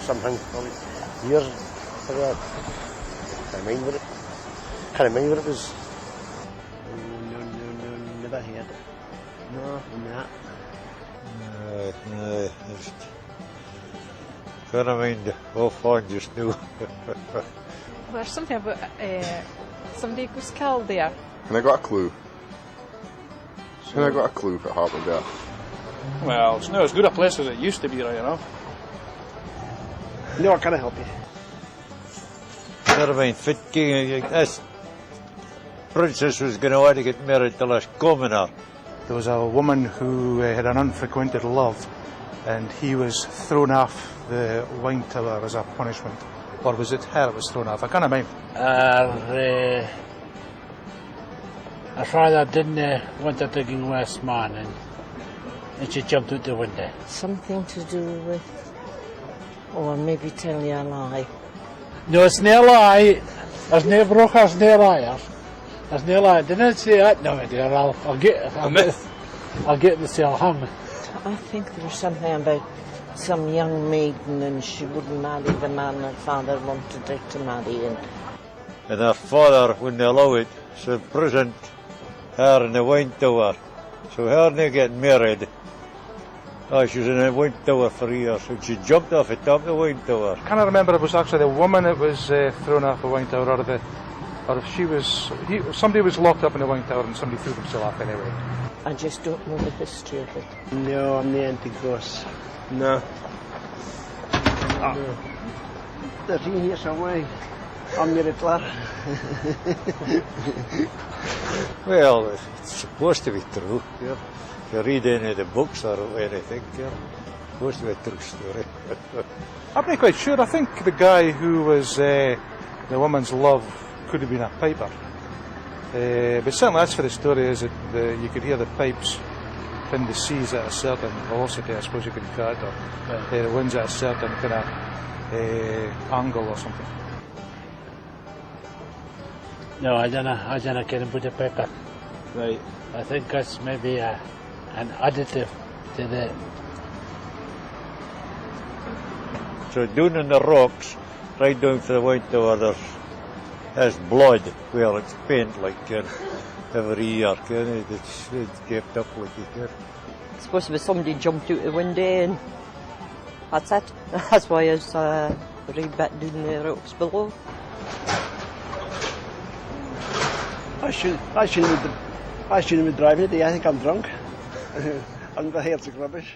Something years ago. Can't remember what it. Can't remember what it was. No, never heard it. No, not. No, just can't mind. Oh, fun just now. There's something about somebody was killed there. And I got a clue. And I got a clue what happened there. Well, it's not as good a place as it used to be, right, you know. No, I can't help you. Never mind. This princess was going to want to get married to this commoner. There was a woman who had an unfrequented love, and he was thrown off the wine tower as a punishment. Or was it her that was thrown off? I can't remember. Her father didn't want her to go with this man, and she jumped out the window. Something to do with, or maybe tell you a lie. No, it's no lie. There's no brokers, no liars. There's no lie. Didn't say that. No, dear, I'll get to tell him. I think there was something about some young maiden and she wouldn't marry the man her father wanted her to marry. And her father wouldn't allow it, so imprisoned her in the wine tower. So her not getting married. Oh, she was in the wine tower for years, and she jumped off the top of the wine tower. I can't remember if it was actually the woman that was thrown off the wine tower, or if she was. Somebody was locked up in the wine tower and somebody threw themselves off anyway. I just don't know the history of it. No, I'm the anti-cross. No. No. There's in here somewhere. I'm the Riddler. Well, it's supposed to be true. Yeah. If you read any of the books or anything, yeah, it's supposed to be a true story. I'm not quite sure. I think the guy who was the woman's love could have been a piper. But certainly that's for the story, is that you could hear the pipes in the seas at a certain velocity, I suppose you could call it, or the winds at a certain kind of angle or something. No, I don't get him with the paper. Right. I think that's maybe an additive to the. So down in the rocks, right down to the wine tower, there's blood. Well, it's paint like every year, it's kept up like it. It's supposed to be somebody jumped out the window and that's it. That's why it's right back down the rocks below. I shouldn't be driving today. I think I'm drunk. I'm the heretic rubbish.